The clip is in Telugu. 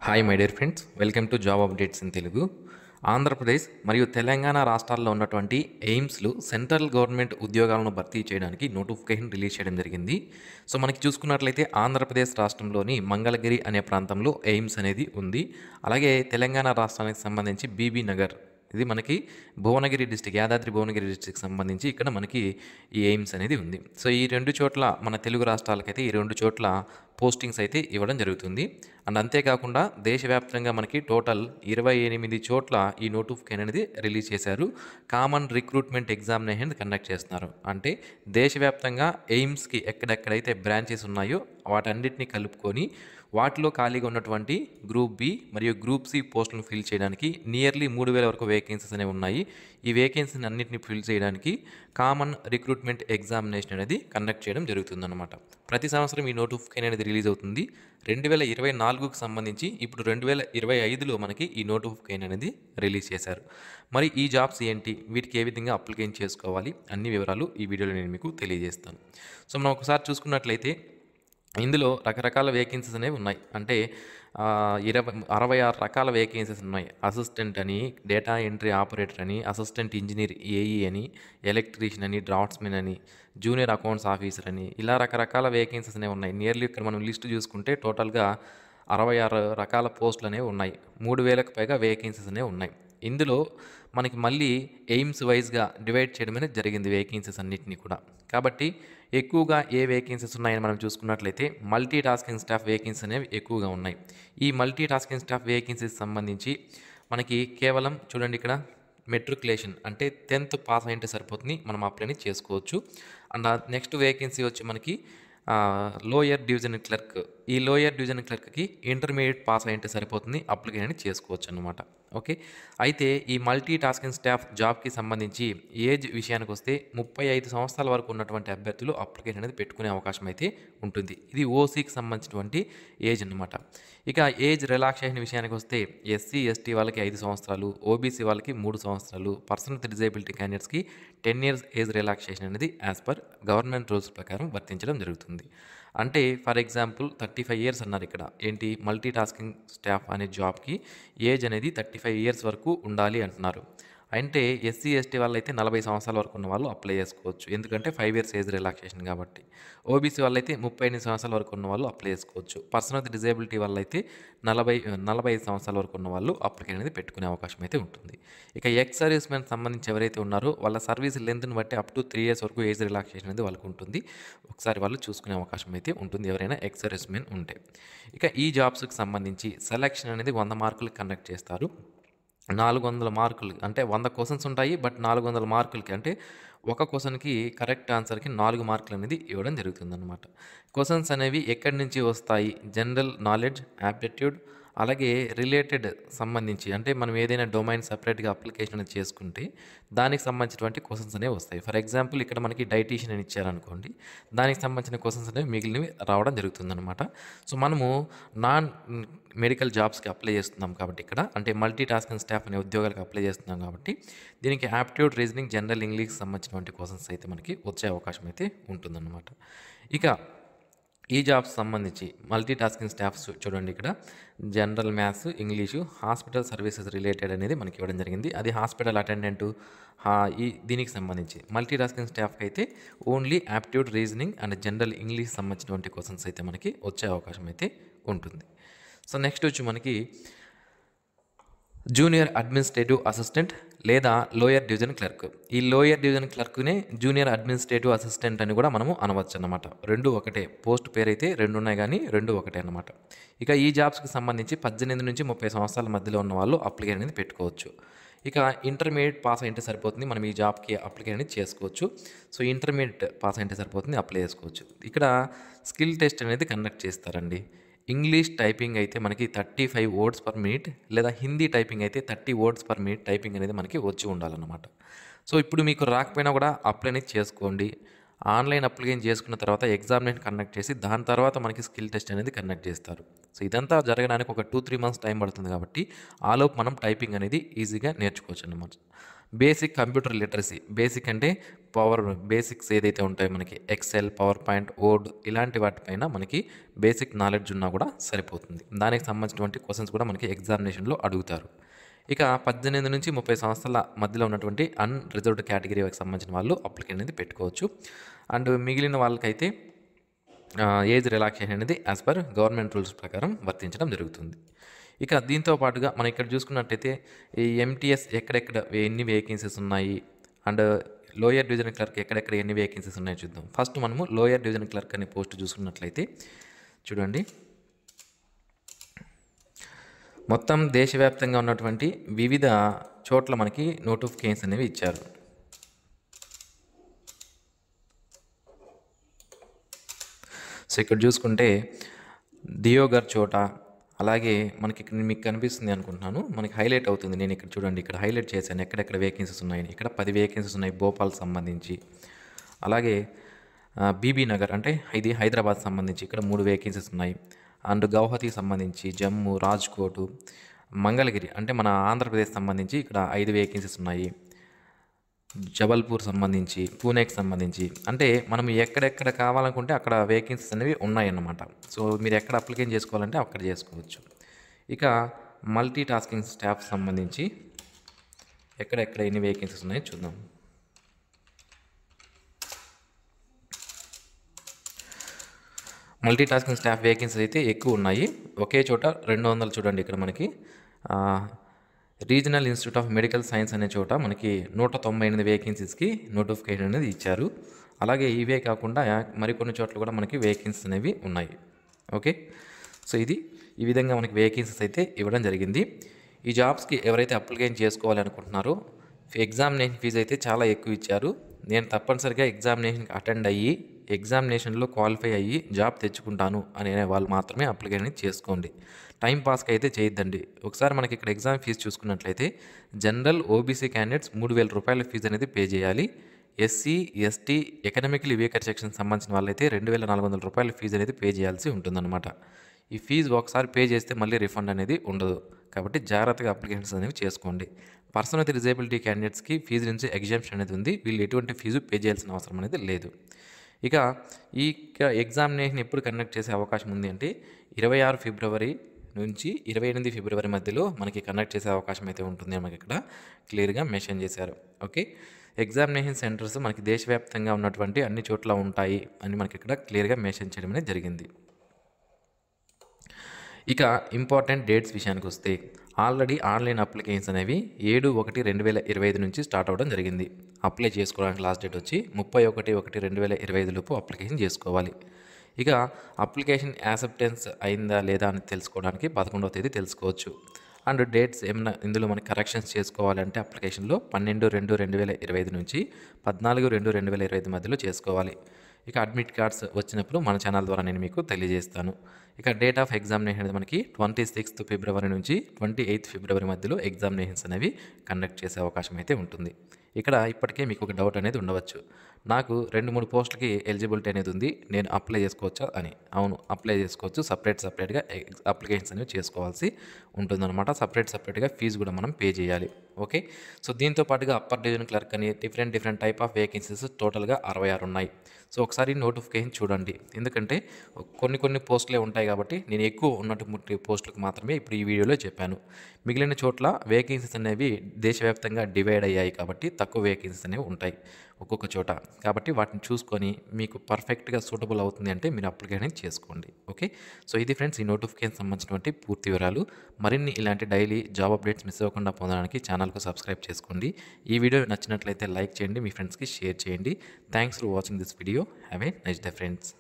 Hi my dear friends, welcome to job updates in Telugu. Andhra Pradesh మరియు తెలంగాణ రాష్ట్రాల్లో ఉన్నటువంటి ఎయిమ్స్లు సెంట్రల్ గవర్నమెంట్ ఉద్యోగాలను భర్తీ చేయడానికి నోటిఫికేషన్ రిలీజ్ చేయడం జరిగింది. సో మనకి చూసుకున్నట్లయితే ఆంధ్రప్రదేశ్ రాష్ట్రంలోని మంగళగిరి అనే ప్రాంతంలో ఎయిమ్స్ అనేది ఉంది. అలాగే తెలంగాణ రాష్ట్రానికి సంబంధించి బీబీ నగర్, ఇది మనకి భువనగిరి డిస్టిక్, యాదాద్రి భువనగిరి డిస్టిక్ సంబంధించి ఇక్కడ మనకి ఈ ఎయిమ్స్ అనేది ఉంది. సో ఈ రెండు చోట్ల మన తెలుగు రాష్ట్రాలకైతే ఈ రెండు చోట్ల పోస్టింగ్స్ అయితే ఇవ్వడం జరుగుతుంది. అండ్ అంతేకాకుండా దేశవ్యాప్తంగా మనకి టోటల్ 28 చోట్ల ఈ నోటిఫికేషన్ అనేది రిలీజ్ చేశారు. కామన్ రిక్రూట్మెంట్ ఎగ్జామినేషన్ కండక్ట్ చేస్తున్నారు. అంటే దేశవ్యాప్తంగా ఎయిమ్స్కి ఎక్కడెక్కడైతే బ్రాంచెస్ ఉన్నాయో వాటన్నిటిని కలుపుకొని వాటిలో ఖాళీగా ఉన్నటువంటి గ్రూప్ బి మరియు గ్రూప్ సి పోస్టులను ఫిల్ చేయడానికి నియర్లీ 3000 వరకు వేకెన్సీస్ అనేవి ఉన్నాయి. ఈ వేకెన్సీని అన్నింటినీ ఫిల్ చేయడానికి కామన్ రిక్రూట్మెంట్ ఎగ్జామినేషన్ అనేది కండక్ట్ చేయడం జరుగుతుందన్నమాట. ప్రతి సంవత్సరం ఈ నోటిఫికేషన్ అనేది రిలీజ్ అవుతుంది. 2024కు సంబంధించి ఇప్పుడు 2025లో మనకి ఈ నోటిఫికేషన్ అనేది రిలీజ్ చేశారు. మరి ఈ జాబ్స్ ఏంటి, వీటికి ఏ విధంగా అప్లికేషన్ చేసుకోవాలి, అన్ని వివరాలు ఈ వీడియోలో నేను మీకు తెలియజేస్తాను. సో మనం ఒకసారి చూసుకున్నట్లయితే ఇందులో రకరకాల వేకెన్సీస్ అనేవి ఉన్నాయి. అంటే 66 రకాల వేకెన్సీస్ ఉన్నాయి. అసిస్టెంట్ అని, డేటా ఎంట్రీ ఆపరేటర్ అని, అసిస్టెంట్ ఇంజనీర్ ఏఈ అని, ఎలక్ట్రీషియన్ అని, డ్రాఫ్ట్స్మెన్ అని, జూనియర్ అకౌంట్స్ ఆఫీసర్ అని, ఇలా రకరకాల వేకెన్సీస్ అనేవి ఉన్నాయి. నియర్లీ ఇక్కడ మనం లిస్ట్ చూసుకుంటే టోటల్గా 66 రకాల పోస్టులు అనేవి ఉన్నాయి. 3000కు పైగా వేకెన్సీస్ అనేవి ఉన్నాయి. ఇందులో మనకి మళ్ళీ ఎయిమ్స్ వైజ్గా డివైడ్ చేయడం అనేది జరిగింది వేకెన్సీస్ అన్నింటినీ కూడా. కాబట్టి ఎక్కువగా ఏ వేకెన్సీస్ ఉన్నాయని మనం చూసుకున్నట్లయితే మల్టీ టాస్కింగ్ స్టాఫ్ వేకెన్సీస్ అనేవి ఎక్కువగా ఉన్నాయి. ఈ మల్టీ టాస్కింగ్ స్టాఫ్ వేకెన్సీస్ సంబంధించి మనకి కేవలం చూడండి ఇక్కడ మెట్రికులేషన్ అంటే 10th పాస్ అయింటే సరిపోతుంది, మనం అప్లై చేసుకోవచ్చు. అండ్ నెక్స్ట్ వేకెన్సీ వచ్చి మనకి లోయర్ డివిజన్ క్లర్క్. ఈ లోయర్ డివిజన్ క్లర్క్కి ఇంటర్మీడియట్ పాస్ అయింటే సరిపోతుంది, అప్లికేషన్ చేసుకోవచ్చు అన్నమాట. ఓకే, అయితే ఈ మల్టీ టాస్కింగ్ స్టాఫ్ జాబ్కి సంబంధించి ఏజ్ విషయానికి వస్తే 35 సంవత్సరాల వరకు ఉన్నటువంటి అభ్యర్థులు అప్లికేషన్ అనేది పెట్టుకునే అవకాశం అయితే ఉంటుంది. ఇది ఓసీకి సంబంధించినటువంటి ఏజ్ అన్నమాట. ఇక ఏజ్ రిలాక్సేషన్ విషయానికి వస్తే ఎస్సీ ఎస్టీ వాళ్ళకి 5 సంవత్సరాలు, ఓబీసీ వాళ్ళకి 3 సంవత్సరాలు, పర్సన్ విత్ డిజేబిలిటీ క్యాండిడేట్స్కి 10 years ఏజ్ రిలాక్సేషన్ అనేది యాజ్ పర్ గవర్నమెంట్ రూల్స్ ప్రకారం వర్తించడం జరుగుతుంది. అంటే ఫర్ ఎగ్జాంపుల్ 35 years అన్నారు ఇక్కడ. ఏంటి, మల్టీ టాస్కింగ్ స్టాఫ్ అనే జాబ్కి ఏజ్ అనేది 35 years వరకు ఉండాలి అంటున్నారు. అంటే ఎస్సీ ఎస్టీ వాళ్ళైతే 40 సంవత్సరాల వరకు ఉన్న వాళ్ళు అప్లై చేసుకోవచ్చు, ఎందుకంటే 5 years ఏజ్ రిలాక్సేషన్ కాబట్టి. ఓబీసీ వాళ్ళైతే 38 సంవత్సరాల వరకు ఉన్న వాళ్ళు అప్లై చేసుకోవచ్చు. పర్సన్ విత్ డిజేబిలిటీ వాళ్ళైతే 45 సంవత్సరాల వరకు ఉన్న వాళ్ళు అప్లికేషన్ అనేది పెట్టుకునే అవకాశం అయితే ఉంటుంది. ఇక ఎక్స్ సర్వీస్ మెన్ సంబంధించి ఎవరైతే ఉన్నారో వాళ్ళ సర్వీస్ లెంత్ని బట్టి అప్ టు 3 years వరకు ఏజ్ రిలాక్సేషన్ అనేది వాళ్ళకు ఉంటుంది. ఒకసారి వాళ్ళు చూసుకునే అవకాశం అయితే ఉంటుంది ఎవరైనా ఎక్స్ సర్వీస్ మెన్ ఉంటే. ఇక ఈ జాబ్స్కి సంబంధించి సెలక్షన్ అనేది 100 మార్కులు కండక్ట్ చేస్తారు. 400 మార్కులు అంటే 100 క్వశ్చన్స్ ఉంటాయి. బట్ 400 మార్కులకి అంటే ఒక క్వశ్చన్కి కరెక్ట్ ఆన్సర్కి 4 మార్కులు అనేది ఇవ్వడం జరుగుతుందన్నమాట. క్వశ్చన్స్ అనేవి ఎక్కడి నుంచి వస్తాయి, జనరల్ నాలెడ్జ్, యాప్టిట్యూడ్, అలాగే రిలేటెడ్ సంబంధించి అంటే మనం ఏదైనా డొమైన్ సపరేట్గా అప్లికేషన్ అనేది చేసుకుంటే దానికి సంబంధించినటువంటి క్వశ్చన్స్ అనేవి వస్తాయి. ఫర్ ఎగ్జాంపుల్ ఇక్కడ మనకి డైటీషియన్ అని ఇచ్చారనుకోండి, దానికి సంబంధించిన క్వశ్చన్స్ అనేవి మిగిలినవి రావడం జరుగుతుందన్నమాట. సో మనము నాన్ మెడికల్ జాబ్స్కి అప్లై చేస్తున్నాం కాబట్టి ఇక్కడ అంటే మల్టీ టాస్కింగ్ స్టాఫ్ అనే ఉద్యోగాలకు అప్లై చేస్తున్నాం కాబట్టి దీనికి యాప్టిట్యూడ్, రీజనింగ్, జనరల్ ఇంగ్లీష్కి సంబంధించినటువంటి క్వశ్చన్స్ అయితే మనకి వచ్చే అవకాశం అయితే ఉంటుందన్నమాట. ఇక ఈ జాబ్స్ సంబంధించి మల్టీ టాస్కింగ్ స్టాఫ్స్ చూడండి ఇక్కడ general maths, English, hospital services related అనేది మనకి ఇవ్వడం జరిగింది. అది హాస్పిటల్ అటెండెంటు దీనికి సంబంధించి మల్టీ టాస్కింగ్ స్టాఫ్కి అయితే only aptitude, reasoning and general English సంబంధించినటువంటి క్వశ్చన్స్ అయితే మనకి వచ్చే అవకాశం అయితే ఉంటుంది. సో నెక్స్ట్ వచ్చి మనకి జూనియర్ అడ్మినిస్ట్రేటివ్ అసిస్టెంట్ లేదా లోయర్ డివిజన్ క్లర్క్. ఈ లోయర్ డివిజన్ క్లర్క్నే జూనియర్ అడ్మినిస్ట్రేటివ్ అసిస్టెంట్ అని కూడా మనము అనవచ్చు అన్నమాట. రెండు ఒకటే, పోస్ట్ పేరు అయితే రెండు ఉన్నాయి కానీ రెండు ఒకటే అన్నమాట. ఇక ఈ జాబ్స్కి సంబంధించి 18 నుంచి 30 సంవత్సరాల మధ్యలో ఉన్న వాళ్ళు అప్లికేషన్ అనేది పెట్టుకోవచ్చు. ఇక ఇంటర్మీడియట్ పాస్ అయితే సరిపోతుంది, మనం ఈ జాబ్కి అప్లికేషన్ అనేది చేసుకోవచ్చు. సో ఇంటర్మీడియట్ పాస్ అయితే సరిపోతుంది, అప్లై చేసుకోవచ్చు. ఇక్కడ స్కిల్ టెస్ట్ అనేది కండక్ట్ చేస్తారండి. ఇంగ్లీష్ టైపింగ్ అయితే మనకి 35 words per minute లేదా హిందీ టైపింగ్ అయితే 30 words per minute టైపింగ్ అనేది మనకి వచ్చి ఉండాలన్నమాట. సో ఇప్పుడు మీకు రాకపోయినా కూడా అప్లై అనేది చేసుకోండి. ఆన్లైన్ అప్లికేషన్ చేసుకున్న తర్వాత ఎగ్జామినేషన్ కండక్ట్ చేసి దాని తర్వాత మనకి స్కిల్ టెస్ట్ అనేది కండక్ట్ చేస్తారు. సో ఇదంతా జరగడానికి ఒక 2-3 months టైం పడుతుంది కాబట్టి ఆలోపు మనం టైపింగ్ అనేది ఈజీగా నేర్చుకోవచ్చు అన్నమాట. బేసిక్ కంప్యూటర్ లిటరసీ, బేసిక్ అంటే బేసిక్స్ ఏదైతే ఉంటాయో మనకి ఎక్సెల్, పవర్ పాయింట్, వర్డ్ ఇలాంటి వాటిపైన మనకి బేసిక్ నాలెడ్జ్ ఉన్నా కూడా సరిపోతుంది. దానికి సంబంధించినటువంటి క్వశ్చన్స్ కూడా మనకి ఎగ్జామినేషన్లో అడుగుతారు. ఇక 18 నుంచి 30 సంవత్సరాల మధ్యలో ఉన్నటువంటి అన్రిజర్వ్డ్ కేటగిరీకి సంబంధించిన వాళ్ళు అప్లికేషన్ అనేది పెట్టుకోవచ్చు. అండ్ మిగిలిన వాళ్ళకైతే ఏజ్ రిలాక్సేషన్ అనేది యాజ్ పర్ గవర్నమెంట్ రూల్స్ ప్రకారం వర్తించడం జరుగుతుంది. ఇక దీంతో పాటుగా మనం ఇక్కడ చూసుకున్నట్టయితే ఈ ఎంటీఎస్ ఎక్కడెక్కడ ఎన్ని వేకెన్సీస్ ఉన్నాయి అండ్ లోయర్ డివిజన్ క్లర్క్ ఎక్కడెక్కడ ఎన్ని వేకెన్సీస్ ఉన్నాయో చూద్దాం. ఫస్ట్ మనము లోయర్ డివిజన్ క్లర్క్ అనే పోస్ట్ చూసుకున్నట్లయితే చూడండి, మొత్తం దేశవ్యాప్తంగా ఉన్నటువంటి వివిధ చోట్ల మనకి నోటిఫికేషన్స్ అనేవి ఇచ్చారు. సో ఇక్కడ చూసుకుంటే దియోగర్ చోట, అలాగే మనకి ఇక్కడ మీకు కనిపిస్తుంది అనుకుంటున్నాను, మనకి హైలైట్ అవుతుంది. నేను ఇక్కడ చూడండి, ఇక్కడ హైలైట్ చేశాను ఎక్కడెక్కడ వేకెన్సీస్ ఉన్నాయని. ఇక్కడ 10 వేకెన్సీస్ ఉన్నాయి భోపాల్ సంబంధించి. అలాగే బీబీ నగర్ అంటే ఇది హైదరాబాద్ సంబంధించి ఇక్కడ 3 వేకెన్సీస్ ఉన్నాయి. అండ్ గౌహతికి సంబంధించి, జమ్మూ, రాజ్కోట్, మంగళగిరి అంటే మన ఆంధ్రప్రదేశ్ సంబంధించి ఇక్కడ 5 వేకెన్సీస్ ఉన్నాయి. జబల్పూర్ సంబంధించి, పూణేకి సంబంధించి అంటే మనం ఎక్కడెక్కడ కావాలనుకుంటే అక్కడ వేకెన్సీస్ అనేవి ఉన్నాయన్నమాట. సో మీరు ఎక్కడ అప్లికేషన్ చేసుకోవాలంటే అక్కడ చేసుకోవచ్చు. ఇక మల్టీ టాస్కింగ్ స్టాఫ్ సంబంధించి ఎక్కడెక్కడ ఎన్ని వేకెన్సీస్ ఉన్నాయో చూద్దాం. మల్టీ టాస్కింగ్ స్టాఫ్ వేకెన్సీస్ అయితే ఎక్కువ ఉన్నాయి. ఒకే చోట 200 చూడండి. ఇక్కడ మనకి regional institute of medical science అనే చోట మనకి 198 వేకెన్సీస్కి నోటిఫికేషన్ అనేది ఇచ్చారు. అలాగే ఇవే కాకుండా మరికొన్ని చోట్ల కూడా మనకి వేకెన్సీస్ అనేవి ఉన్నాయి. ఓకే, సో ఈ విధంగా మనకి వేకెన్సీస్ అయితే ఇవ్వడం జరిగింది. ఈ జాబ్స్కి ఎవరైతే అప్లికేషన్ చేసుకోవాలి అనుకుంటున్నారో ఎగ్జామినేషన్ ఫీజు అయితే చాలా ఎక్కువ ఇచ్చారు. నేను తప్పనిసరిగా ఎగ్జామినేషన్కి అటెండ్ అయ్యి ఎగ్జామినేషన్లో క్వాలిఫై అయ్యి జాబ్ తెచ్చుకుంటాను అనే వాళ్ళు మాత్రమే అప్లికేషన్ చేసుకోండి. టైం పాస్కి అయితే చేయొద్దండి. ఒకసారి మనకి ఇక్కడ ఎగ్జామ్ ఫీజు చూసుకున్నట్లయితే జనరల్ ఓబీసీ క్యాండిడేట్స్ 3,000 రూపాయల ఫీజు అనేది పే చేయాలి. SC, ST, economically weaker section సంబంధించిన వాళ్ళైతే 2,400 రూపాయల ఫీజు అనేది పే చేయాల్సి ఉంటుందన్నమాట. ఈ ఫీజు ఒకసారి పే చేస్తే మళ్ళీ రిఫండ్ అనేది ఉండదు. కాబట్టి జాగ్రత్తగా అప్లికేషన్స్ అనేవి చేసుకోండి. పర్సన్ విత్ డిజేబిలిటీ క్యాండిడేట్స్కి ఫీజు నుంచి ఎగ్జామ్షన్ అనేది ఉంది. వీళ్ళు ఎటువంటి ఫీజు పే చేయాల్సిన అవసరం అనేది లేదు. ఇక ఈ ఎగ్జామినేషన్ ఎప్పుడు కండక్ట్ చేసే అవకాశం ఉంది అంటే 26 ఫిబ్రవరి నుంచి 28 ఫిబ్రవరి మధ్యలో మనకి కండక్ట్ చేసే అవకాశం అయితే ఉంటుంది. మనకి ఇక్కడ క్లియర్గా మెన్షన్ చేశారు. ఓకే, ఎగ్జామినేషన్ సెంటర్స్ మనకి దేశవ్యాప్తంగా ఉన్నటువంటి అన్ని చోట్ల ఉంటాయి అని మనకి ఇక్కడ క్లియర్గా మెన్షన్ చేయడం అనేది జరిగింది. ఇక ఇంపార్టెంట్ డేట్స్ విషయానికి వస్తే ఆల్రెడీ ఆన్లైన్ అప్లికేషన్స్ అనేవి 7/1/2025 నుంచి స్టార్ట్ అవ్వడం జరిగింది. అప్లై చేసుకోవడానికి లాస్ట్ డేట్ వచ్చి 31/1/2025 లోపు అప్లికేషన్ చేసుకోవాలి. ఇక అప్లికేషన్ యాక్సెప్టెన్స్ అయిందా లేదా అని తెలుసుకోవడానికి 11వ తేదీ తెలుసుకోవచ్చు. అండ్ డేట్స్ ఏమైనా ఇందులో మనకి కరెక్షన్స్ చేసుకోవాలంటే అప్లికేషన్లో 12/2/2025 నుంచి 14/2/2025 మధ్యలో చేసుకోవాలి. ఇక అడ్మిట్ కార్డ్స్ వచ్చినప్పుడు మన ఛానల్ ద్వారా నేను మీకు తెలియజేస్తాను. ఇక డేట్ ఆఫ్ ఎగ్జామినేషన్ అనేది మనకి 26th ఫిబ్రవరి నుంచి 28th ఫిబ్రవరి మధ్యలో ఎగ్జామినేషన్స్ అనేవి కండక్ట్ చేసే అవకాశం అయితే ఉంటుంది. ఇక్కడ ఇప్పటికే మీకు ఒక డౌట్ అనేది ఉండవచ్చు, నాకు 2-3 పోస్టులకి ఎలిజిబిలిటీ అనేది ఉంది, నేను అప్లై చేసుకోవచ్చా అని. అవును, అప్లై చేసుకోవచ్చు. సపరేట్గా అప్లికేషన్స్ అనేవి చేసుకోవాల్సి ఉంటుందన్నమాట. సపరేట్గా ఫీజు కూడా మనం పే చేయాలి. ఓకే, సో దీంతో పాటుగా అప్పర్ డివిజన్ క్లర్క్ అని డిఫరెంట్ టైప్ ఆఫ్ వేకెన్సీస్ టోటల్గా 66 ఉన్నాయి. సో ఒకసారి నోటిఫికేషన్ చూడండి, ఎందుకంటే కొన్ని పోస్టులే ఉంటాయి కాబట్టి నేను ఎక్కువ ఉన్నటువంటి పోస్టులకు మాత్రమే ఇప్పుడు ఈ వీడియోలో చెప్పాను. మిగిలిన చోట్ల వేకెన్సీస్ అనేవి దేశవ్యాప్తంగా డివైడ్ అయ్యాయి కాబట్టి తక్కువ వేకెన్సీస్ అనేవి ఉంటాయి ఒక్కొక్క చోట. కాబట్టి వాటిని చూసుకొని మీకు పర్ఫెక్ట్గా సూటబుల్ అవుతుంది అంటే మీరు అప్లికేషన్ చేసుకోండి. ఓకే, సో ఇది ఫ్రెండ్స్ ఈ నోటిఫికేషన్ సంబంధించినటువంటి పూర్తి వివరాలు. మరిన్ని ఇలాంటి డైలీ జాబ్ అప్డేట్స్ మిస్ అవ్వకుండా పొందడానికి ఛానల్కు సబ్స్క్రైబ్ చేసుకోండి. ఈ వీడియో నచ్చినట్లయితే లైక్ చేయండి, మీ ఫ్రెండ్స్కి షేర్ చేయండి. Thanks for watching this video. Have a nice day friends.